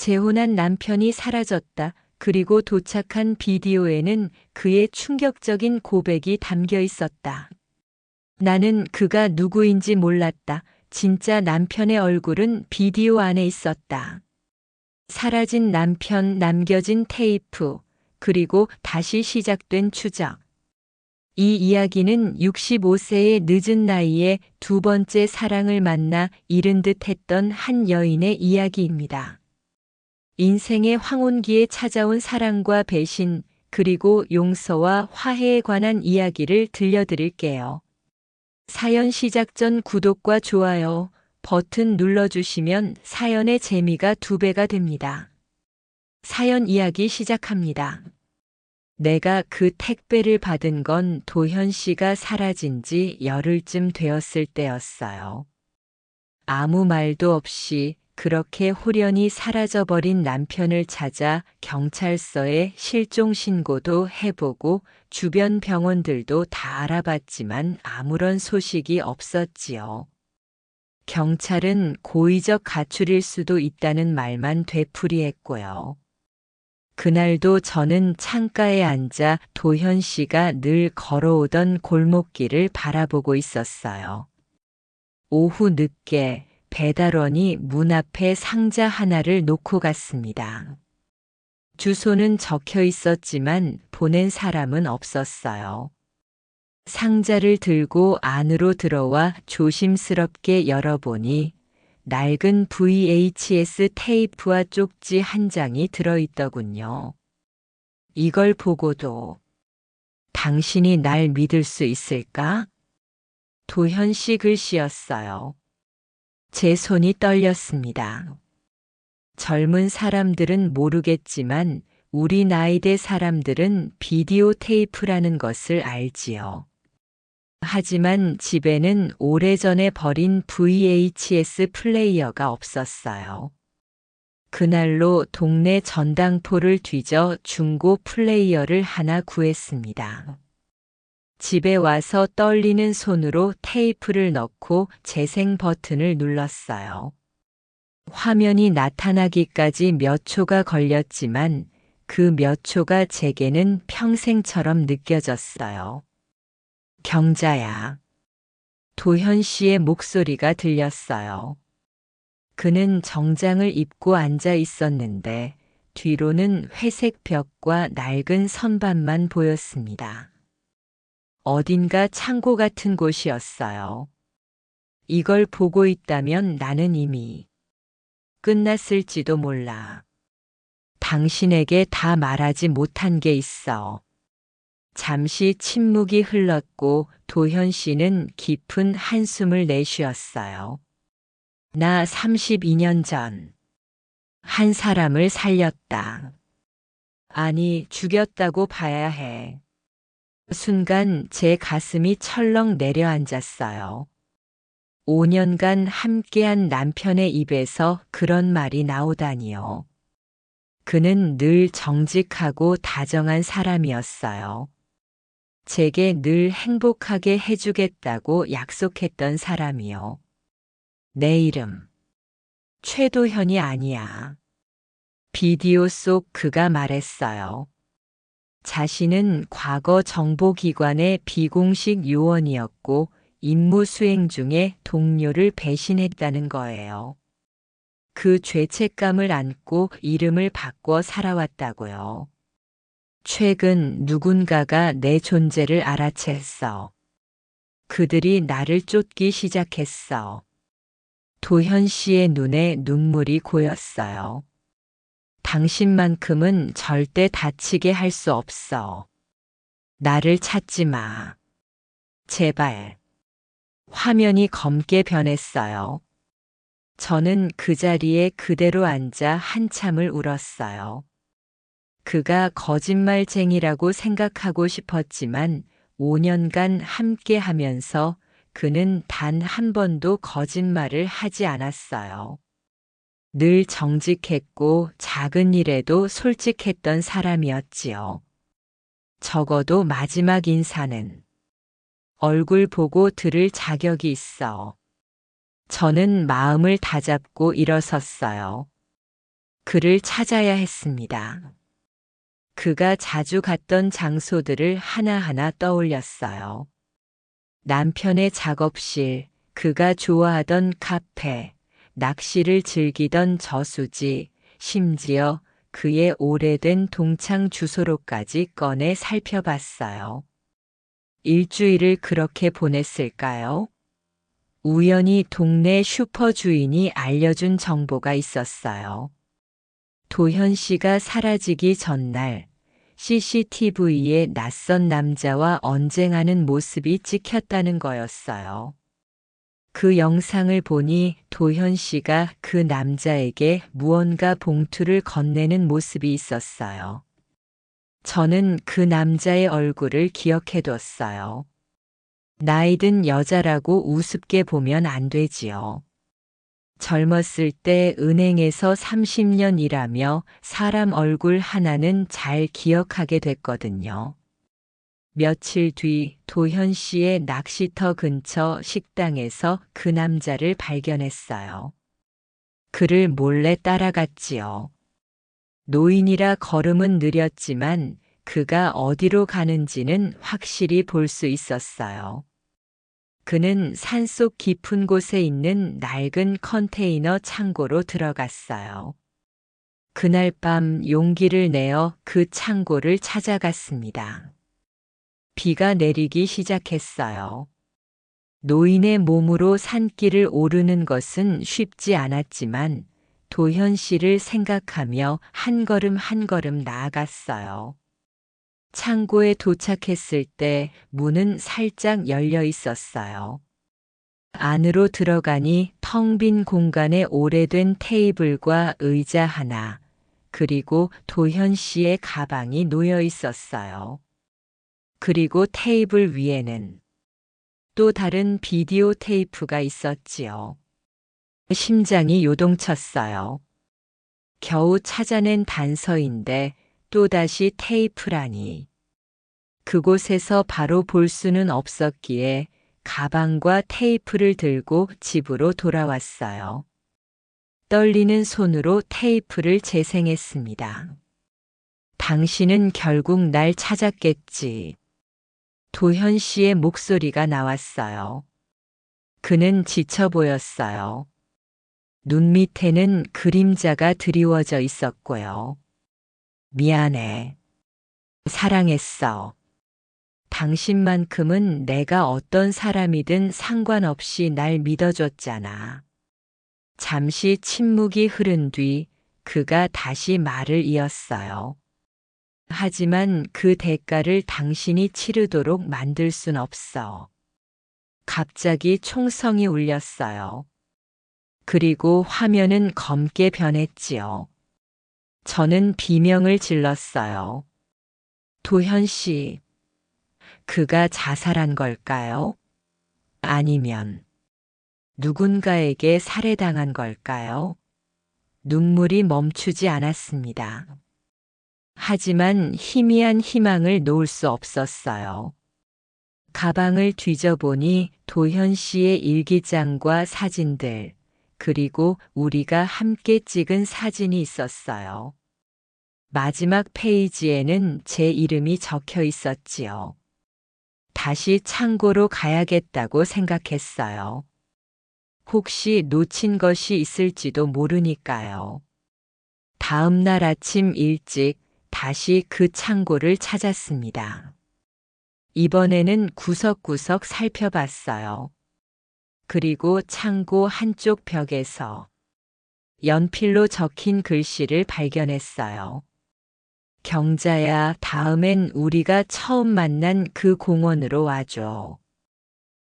재혼한 남편이 사라졌다. 그리고 도착한 비디오에는 그의 충격적인 고백이 담겨 있었다. 나는 그가 누구인지 몰랐다. 진짜 남편의 얼굴은 비디오 안에 있었다. 사라진 남편, 남겨진 테이프, 그리고 다시 시작된 추적. 이 이야기는 65세의 늦은 나이에 두 번째 사랑을 만나 잃은 듯 했던 한 여인의 이야기입니다. 인생의 황혼기에 찾아온 사랑과 배신, 그리고 용서와 화해에 관한 이야기를 들려드릴게요. 사연 시작 전 구독과 좋아요 버튼 눌러주시면 사연의 재미가 2배가 됩니다. 사연 이야기 시작합니다. 내가 그 택배를 받은 건 도현 씨가 사라진 지 열흘쯤 되었을 때였어요. 아무 말도 없이 그렇게 홀연히 사라져버린 남편을 찾아 경찰서에 실종 신고도 해보고 주변 병원들도 다 알아봤지만 아무런 소식이 없었지요. 경찰은 고의적 가출일 수도 있다는 말만 되풀이했고요. 그날도 저는 창가에 앉아 도현 씨가 늘 걸어오던 골목길을 바라보고 있었어요. 오후 늦게 배달원이 문 앞에 상자 하나를 놓고 갔습니다. 주소는 적혀 있었지만 보낸 사람은 없었어요. 상자를 들고 안으로 들어와 조심스럽게 열어보니 낡은 VHS 테이프와 쪽지 한 장이 들어있더군요. 이걸 보고도 당신이 날 믿을 수 있을까? 도현 씨 글씨였어요. 제 손이 떨렸습니다. 젊은 사람들은 모르겠지만 우리 나이대 사람들은 비디오 테이프라는 것을 알지요. 하지만 집에는 오래전에 버린 VHS 플레이어가 없었어요. 그날로 동네 전당포를 뒤져 중고 플레이어를 하나 구했습니다. 집에 와서 떨리는 손으로 테이프를 넣고 재생 버튼을 눌렀어요. 화면이 나타나기까지 몇 초가 걸렸지만 그 몇 초가 제게는 평생처럼 느껴졌어요. 경자야. 도현 씨의 목소리가 들렸어요. 그는 정장을 입고 앉아 있었는데 뒤로는 회색 벽과 낡은 선반만 보였습니다. 어딘가 창고 같은 곳이었어요. 이걸 보고 있다면 나는 이미 끝났을지도 몰라. 당신에게 다 말하지 못한 게 있어. 잠시 침묵이 흘렀고 도현 씨는 깊은 한숨을 내쉬었어요. 나 32년 전 한 사람을 살렸다. 아니, 죽였다고 봐야 해. 순간 제 가슴이 철렁 내려앉았어요. 5년간 함께한 남편의 입에서 그런 말이 나오다니요. 그는 늘 정직하고 다정한 사람이었어요. 제게 늘 행복하게 해주겠다고 약속했던 사람이요. 내 이름 최도현이 아니야. 비디오 속 그가 말했어요. 자신은 과거 정보기관의 비공식 요원이었고 임무 수행 중에 동료를 배신했다는 거예요. 그 죄책감을 안고 이름을 바꿔 살아왔다고요. 최근 누군가가 내 존재를 알아챘어. 그들이 나를 쫓기 시작했어. 도현 씨의 눈에 눈물이 고였어요. 당신만큼은 절대 다치게 할 수 없어. 나를 찾지 마. 제발. 화면이 검게 변했어요. 저는 그 자리에 그대로 앉아 한참을 울었어요. 그가 거짓말쟁이라고 생각하고 싶었지만 5년간 함께 하면서 그는 단 한 번도 거짓말을 하지 않았어요. 늘 정직했고 작은 일에도 솔직했던 사람이었지요. 적어도 마지막 인사는 얼굴 보고 들을 자격이 있어. 저는 마음을 다잡고 일어섰어요. 그를 찾아야 했습니다. 그가 자주 갔던 장소들을 하나하나 떠올렸어요. 남편의 작업실, 그가 좋아하던 카페, 낚시를 즐기던 저수지, 심지어 그의 오래된 동창 주소로까지 꺼내 살펴봤어요. 일주일을 그렇게 보냈을까요? 우연히 동네 슈퍼 주인이 알려준 정보가 있었어요. 도현 씨가 사라지기 전날 CCTV에 낯선 남자와 언쟁하는 모습이 찍혔다는 거였어요. 그 영상을 보니 도현 씨가 그 남자에게 무언가 봉투를 건네는 모습이 있었어요. 저는 그 남자의 얼굴을 기억해뒀어요. 나이든 여자라고 우습게 보면 안 되지요. 젊었을 때 은행에서 30년 일하며 사람 얼굴 하나는 잘 기억하게 됐거든요. 며칠 뒤 도현 씨의 낚시터 근처 식당에서 그 남자를 발견했어요. 그를 몰래 따라갔지요. 노인이라 걸음은 느렸지만 그가 어디로 가는지는 확실히 볼 수 있었어요. 그는 산속 깊은 곳에 있는 낡은 컨테이너 창고로 들어갔어요. 그날 밤 용기를 내어 그 창고를 찾아갔습니다. 비가 내리기 시작했어요. 노인의 몸으로 산길을 오르는 것은 쉽지 않았지만 도현 씨를 생각하며 한 걸음 한 걸음 나아갔어요. 창고에 도착했을 때 문은 살짝 열려 있었어요. 안으로 들어가니 텅 빈 공간에 오래된 테이블과 의자 하나, 그리고 도현 씨의 가방이 놓여 있었어요. 그리고 테이블 위에는 또 다른 비디오 테이프가 있었지요. 심장이 요동쳤어요. 겨우 찾아낸 단서인데 또다시 테이프라니. 그곳에서 바로 볼 수는 없었기에 가방과 테이프를 들고 집으로 돌아왔어요. 떨리는 손으로 테이프를 재생했습니다. 당신은 결국 날 찾았겠지. 도현 씨의 목소리가 나왔어요. 그는 지쳐 보였어요. 눈 밑에는 그림자가 드리워져 있었고요. 미안해. 사랑했어. 당신만큼은 내가 어떤 사람이든 상관없이 날 믿어줬잖아. 잠시 침묵이 흐른 뒤 그가 다시 말을 이었어요. 하지만 그 대가를 당신이 치르도록 만들 순 없어. 갑자기 총성이 울렸어요. 그리고 화면은 검게 변했지요. 저는 비명을 질렀어요. 도현 씨, 그가 자살한 걸까요? 아니면 누군가에게 살해당한 걸까요? 눈물이 멈추지 않았습니다. 하지만 희미한 희망을 놓을 수 없었어요. 가방을 뒤져보니 도현 씨의 일기장과 사진들, 그리고 우리가 함께 찍은 사진이 있었어요. 마지막 페이지에는 제 이름이 적혀 있었지요. 다시 창고로 가야겠다고 생각했어요. 혹시 놓친 것이 있을지도 모르니까요. 다음 날 아침 일찍 다시 그 창고를 찾았습니다. 이번에는 구석구석 살펴봤어요. 그리고 창고 한쪽 벽에서 연필로 적힌 글씨를 발견했어요. 경자야, 다음엔 우리가 처음 만난 그 공원으로 와줘.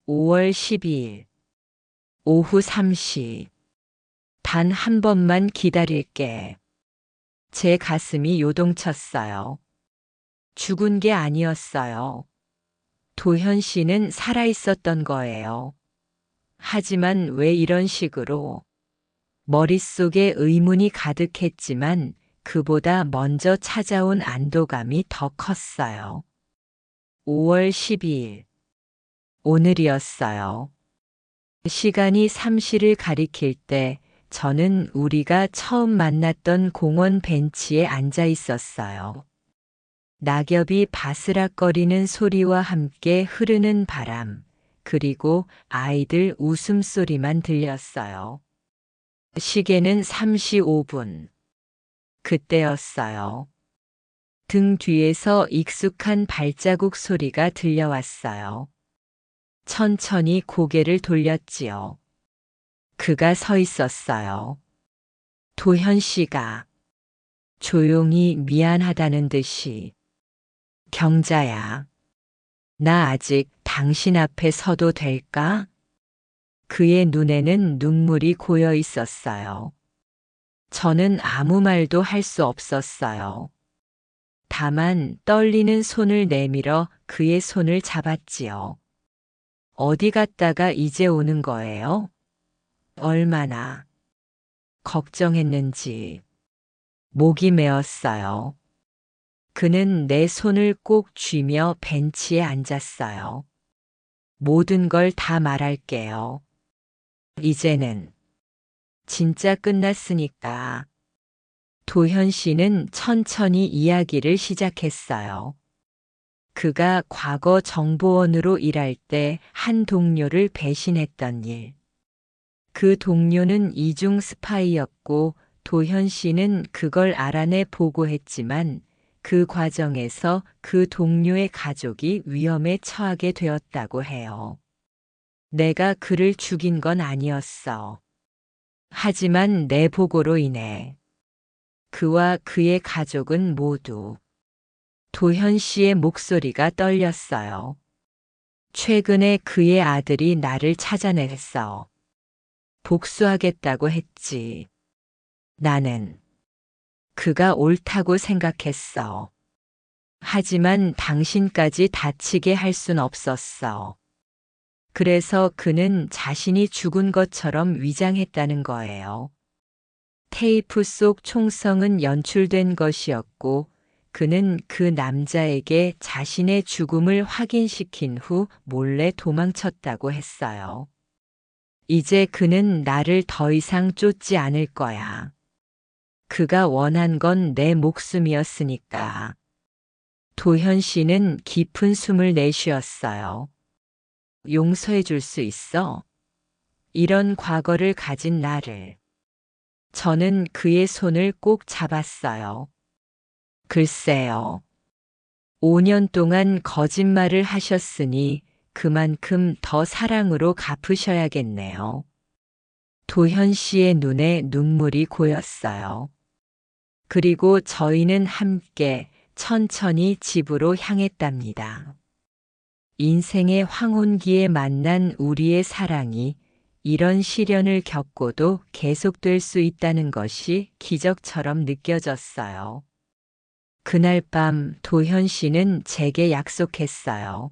5월 12일 오후 3시. 단 한 번만 기다릴게. 제 가슴이 요동쳤어요. 죽은 게 아니었어요. 도현 씨는 살아있었던 거예요. 하지만 왜 이런 식으로? 머릿속에 의문이 가득했지만 그보다 먼저 찾아온 안도감이 더 컸어요. 5월 12일. 오늘이었어요. 시간이 3시를 가리킬 때 저는 우리가 처음 만났던 공원 벤치에 앉아 있었어요. 낙엽이 바스락거리는 소리와 함께 흐르는 바람, 그리고 아이들 웃음소리만 들렸어요. 시계는 35분. 그때였어요. 등 뒤에서 익숙한 발자국 소리가 들려왔어요. 천천히 고개를 돌렸지요. 그가 서 있었어요. 도현 씨가 조용히 미안하다는 듯이. 경자야, 나 아직 당신 앞에 서도 될까? 그의 눈에는 눈물이 고여 있었어요. 저는 아무 말도 할 수 없었어요. 다만 떨리는 손을 내밀어 그의 손을 잡았지요. 어디 갔다가 이제 오는 거예요? 얼마나 걱정했는지. 목이 메었어요. 그는 내 손을 꼭 쥐며 벤치에 앉았어요. 모든 걸 다 말할게요. 이제는 진짜 끝났으니까. 도현 씨는 천천히 이야기를 시작했어요. 그가 과거 정보원으로 일할 때 한 동료를 배신했던 일. 그 동료는 이중 스파이였고 도현 씨는 그걸 알아내 보고했지만 그 과정에서 그 동료의 가족이 위험에 처하게 되었다고 해요. 내가 그를 죽인 건 아니었어. 하지만 내 보고로 인해 그와 그의 가족은 모두. 도현 씨의 목소리가 떨렸어요. 최근에 그의 아들이 나를 찾아냈어. 복수하겠다고 했지. 나는 그가 옳다고 생각했어. 하지만 당신까지 다치게 할 순 없었어. 그래서 그는 자신이 죽은 것처럼 위장했다는 거예요. 테이프 속 총성은 연출된 것이었고 그는 그 남자에게 자신의 죽음을 확인시킨 후 몰래 도망쳤다고 했어요. 이제 그는 나를 더 이상 쫓지 않을 거야. 그가 원한 건 내 목숨이었으니까. 도현 씨는 깊은 숨을 내쉬었어요. 용서해 줄 수 있어? 이런 과거를 가진 나를. 저는 그의 손을 꼭 잡았어요. 글쎄요. 5년 동안 거짓말을 하셨으니 그만큼 더 사랑으로 갚으셔야겠네요. 도현 씨의 눈에 눈물이 고였어요. 그리고 저희는 함께 천천히 집으로 향했답니다. 인생의 황혼기에 만난 우리의 사랑이 이런 시련을 겪고도 계속될 수 있다는 것이 기적처럼 느껴졌어요. 그날 밤 도현 씨는 제게 약속했어요.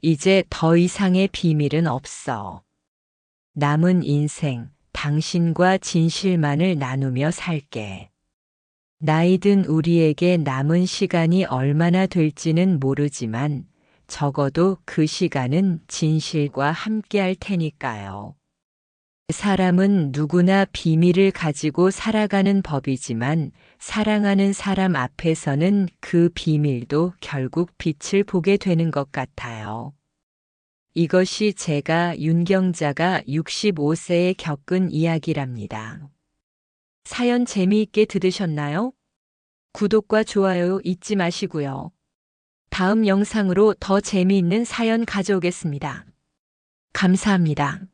이제 더 이상의 비밀은 없어. 남은 인생 당신과 진실만을 나누며 살게. 나이든 우리에게 남은 시간이 얼마나 될지는 모르지만 적어도 그 시간은 진실과 함께할 테니까요. 사람은 누구나 비밀을 가지고 살아가는 법이지만 사랑하는 사람 앞에서는 그 비밀도 결국 빛을 보게 되는 것 같아요. 이것이 제가 윤경자가 65세에 겪은 이야기랍니다. 사연 재미있게 들으셨나요? 구독과 좋아요 잊지 마시고요. 다음 영상으로 더 재미있는 사연 가져오겠습니다. 감사합니다.